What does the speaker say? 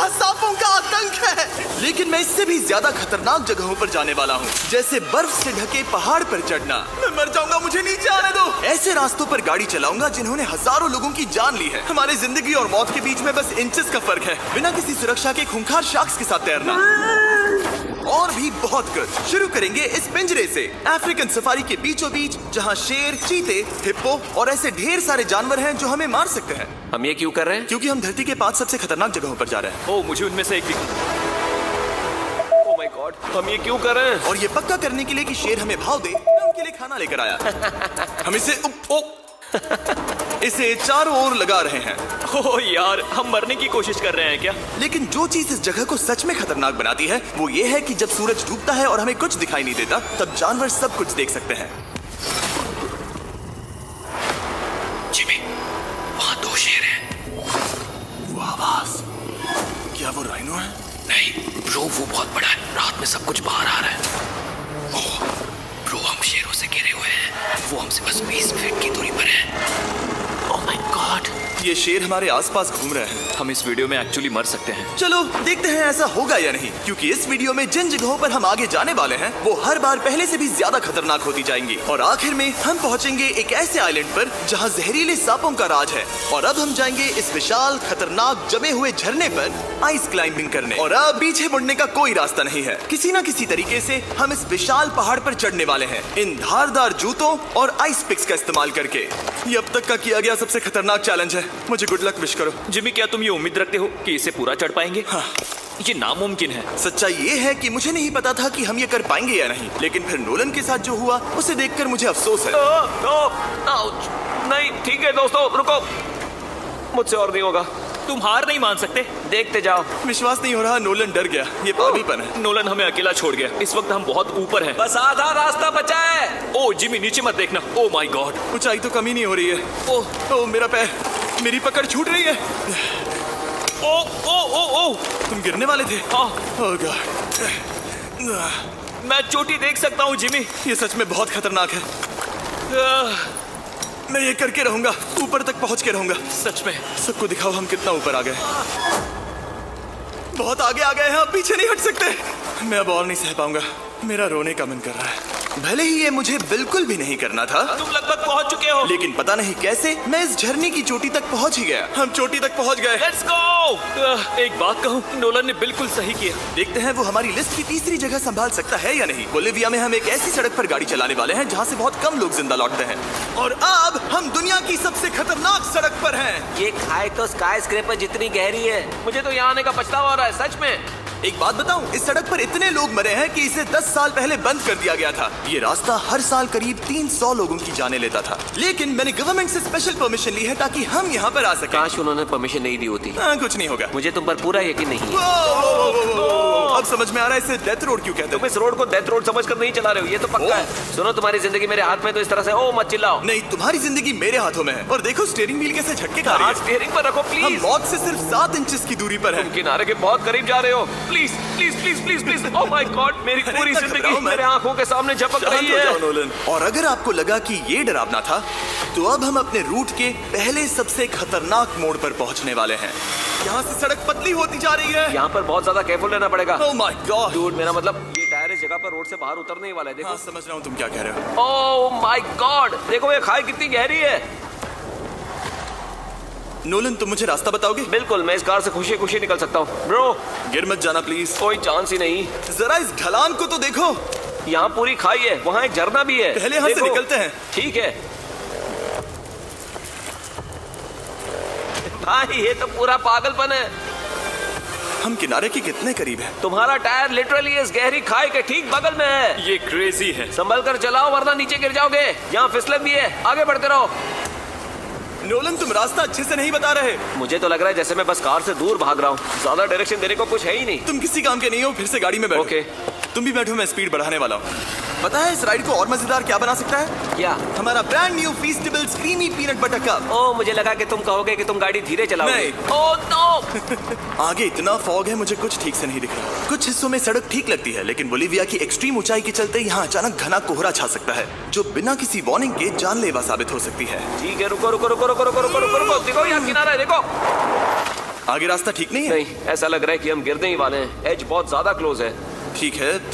यहाँ सांपों का आतंक है। लेकिन मैं इससे भी ज्यादा खतरनाक जगहों पर जाने वाला हूँ, जैसे बर्फ से ढके पहाड़ पर चढ़ना। मैं मर जाऊंगा, मुझे नीचे आने दो। ऐसे रास्तों पर गाड़ी चलाऊंगा जिन्होंने हजारों लोगों की जान ली है। हमारी जिंदगी और मौत के बीच में बस इंचेस का फर्क है। बिना किसी सुरक्षा के खूंखार शार्क्स के साथ तैरना और भी बहुत कुछ। शुरू करेंगे इस पिंजरे से, अफ्रीकन सफारी के बीचों बीच, जहाँ शेर, चीते, हिप्पो और ऐसे ढेर सारे जानवर हैं जो हमें मार सकते हैं। हम ये क्यों कर रहे हैं? क्योंकि हम धरती के 5 सबसे खतरनाक जगहों पर जा रहे हैं। ओह, मुझे उनमें से एक ओह माय गॉड, हम ये क्यों कर रहे हैं? और ये पक्का करने के लिए कि शेर हमें भाव दे, मैं उनके लिए खाना लेकर आया। हम इसे चारों ओर लगा रहे हैं। ओह यार, हम मरने की कोशिश कर रहे हैं क्या? लेकिन जो चीज इस जगह को सच में खतरनाक बनाती है वो ये है कि जब सूरज डूबता है और हमें कुछ दिखाई नहीं देता, तब जानवर सब कुछ देख सकते हैं। जिमी, वहाँ 2 शेर हैं। वो आवाज, क्या वो राइनो है? नहीं ब्रो, वो बहुत बड़ा है। रात में सब कुछ बाहर आ रहा है। ओह ब्रो, हम शेरों से घिरे हुए हैं। वो हमसे बस 20 फीट की दूरी पर है। ओह माय गॉड, ये शेर हमारे आसपास घूम रहे हैं। हम इस वीडियो में एक्चुअली मर सकते हैं। चलो देखते हैं ऐसा होगा या नहीं, क्योंकि इस वीडियो में जिन जगहों पर हम आगे जाने वाले हैं वो हर बार पहले से भी ज्यादा खतरनाक होती जाएंगी। और आखिर में हम पहुंचेंगे एक ऐसे आइलैंड पर जहां जहरीले सांपों का राज है। और अब हम जाएंगे इस विशाल खतरनाक जमे हुए झरने पर आइस क्लाइंबिंग करने। और अब पीछे मुड़ने का कोई रास्ता नहीं है। किसी न किसी तरीके से हम इस विशाल पहाड़ पर चढ़ने वाले हैं, इन धारदार जूतों और आइस पिक्स का इस्तेमाल करके। ये अब तक का किया गया सबसे खतरनाक चैलेंज है। मुझे गुड लक विश करो। जिमी, क्या तुम ये उम्मीद रखते हो कि इसे पूरा चढ़ पाएंगे? हाँ। ये नामुमकिन है। सच्चाई ये है कि मुझे नहीं पता था कि हम ये कर पाएंगे या नहीं, लेकिन फिर नोलन के साथ जो हुआ उसे देखकर मुझे अफसोस है। नहीं, ठीक है दोस्तों, रुको। मुझसे और नहीं होगा। तुम हार नहीं मान सकते। देखते जाओ। विश्वास नहीं हो रहा, नोलन डर गया। ये पागलपन है। नोलन हमें अकेला छोड़ गया। इस वक्त हम बहुत ऊपर हैं। बस आधा रास्ता बचा है। ओह जिमी, नीचे मत देखना। ओह माय गॉड, ऊंचाई तो कमी नहीं हो रही है। ओह मेरा पैर, मेरी पकड़ छूट रही है। ओह ओह ओह ओह, तुम गिरने वाले थे। ओह गॉड, मैं चोटी देख सकता हूँ जिमी। ये सच में बहुत खतरनाक है। मैं ये करके रहूंगा, ऊपर तक पहुंच के रहूंगा। सच में। सबको दिखाओ हम कितना ऊपर आ गए। बहुत आगे आ गए हैं, अब पीछे नहीं हट सकते। मैं अब और नहीं सह पाऊंगा, मेरा रोने का मन कर रहा है। भले ही ये मुझे बिल्कुल भी नहीं करना था। तुम लगभग पहुंच चुके हो, लेकिन पता नहीं कैसे मैं इस झरने की चोटी तक पहुंच ही गया। हम चोटी तक पहुंच गए। Let's go. एक बात कहूं, नोलन ने बिल्कुल सही किया। देखते हैं वो हमारी लिस्ट की तीसरी जगह संभाल सकता है या नहीं। बोलिविया में हम एक ऐसी सड़क पर गाड़ी चलाने वाले हैं जहाँ से बहुत कम लोग जिंदा लौटते हैं। और अब हम दुनिया की सबसे खतरनाक सड़क पर हैं। ये खाई तो स्काई स्क्रैपर जितनी गहरी है। मुझे तो यहाँ आने का पछतावा हो रहा है, सच में। एक बात बताऊं, इस सड़क पर इतने लोग मरे हैं कि इसे 10 साल पहले बंद कर दिया गया था। ये रास्ता हर साल करीब 300 लोगों की जाने लेता था। लेकिन मैंने गवर्नमेंट से स्पेशल परमिशन ली है ताकि हम यहाँ पर आ सकें। काश उन्होंने परमिशन नहीं दी होती। कुछ नहीं होगा। मुझे तुम पर पूरा यकीन नहीं है। अब समझ में आ रहा है इसे डेथ रोड क्यों कहते तुम हैं। इस रोड को डेथ रोड समझकर नहीं चला रहे हो, ये तो पक्का है। सुनो, तुम्हारी जिंदगी मेरे हाथ में, तो इस तरह से ओ मत चिल्लाओ। नहीं, तुम्हारी जिंदगी मेरे हाथों में है। और देखो स्टीयरिंग व्हील कैसे झटके खा रही है। स्टीयरिंग पर रखो हम प्लीज। मौत से सिर्फ 7 इंचेस की दूरी पर है। तुम किनारे के बहुत करीब जा रहे हो। Please please please please please. Oh my God, मेरी पूरी जिंदगी मेरे आंखों के सामने झपक रही शांत हो जाओ है। नोलन। और अगर आपको लगा कि ये डरावना था, तो अब हम अपने रूट के पहले सबसे खतरनाक मोड़ पर पहुंचने वाले हैं। यहाँ से सड़क पतली होती जा रही है। यहाँ पर बहुत ज्यादा केयरफुल रहना पड़ेगा। Oh my God. डूड, मेरा मतलब ये टायर इस जगह पर रोड से बाहर उतरने ही वाला है। देखो। हाँ, समझ रहा हूँ तुम क्या कह रहे हो। ओह माय गॉड, देखो ये खाई कितनी गहरी है। नोलन, तुम मुझे रास्ता बताओगे? बिल्कुल, मैं इस कार से खुशी खुशी निकल सकता हूँ। ब्रो, गिर मत जाना प्लीज। कोई चांस ही नहीं। जरा इस ढलान को तो देखो। यहाँ पूरी खाई है, वहाँ एक झरना भी है। पहले यहाँ से देखो। निकलते हैं। ठीक है भाई, ये तो पूरा पागलपन है। हम किनारे के कितने करीब हैं? तुम्हारा टायर लिटरली इस गहरी खाई के ठीक बगल में है। ये क्रेजी है। संभल कर चलाओ वरना नीचे गिर जाओगे। यहाँ फिसलन भी है, आगे बढ़ते रहो। नोलन, तुम रास्ता अच्छे से नहीं बता रहे। मुझे तो लग रहा है जैसे मैं बस कार से दूर भाग रहा हूँ। ज्यादा डायरेक्शन देने को कुछ है ही नहीं। तुम किसी काम के नहीं हो, फिर से गाड़ी में बैठो। ओके। तुम भी बैठो, मैं स्पीड बढ़ाने वाला हूँ। पता है इस राइड को और मजेदार क्या बना सकता है? क्या? हमारा brand new feastable creamy peanut butter cup. ओ, मुझे लगा कि तुम कहोगे कि तुम गाड़ी धीरे चलाओगे। नहीं। Oh no. आगे इतना फॉग है, मुझे कुछ ठीक से नहीं दिख रहा। कुछ हिस्सों में सड़क ठीक लगती है, लेकिन बोलिविया की एक्सट्रीम ऊंचाई के चलते यहाँ अचानक घना कोहरा छा सकता है, जो बिना किसी वार्निंग के जानलेवा साबित हो सकती है। ठीक है, रुको रुको रुको रुको रुको रुको रुको रुको। देखो यहाँ किनारा है, देखो। आगे रास्ता ठीक नहीं है? नहीं, ऐसा लग रहा है कि हम गिरने ही वाले हैं। एज बहुत ज्यादा क्लोज है। ठीक है तो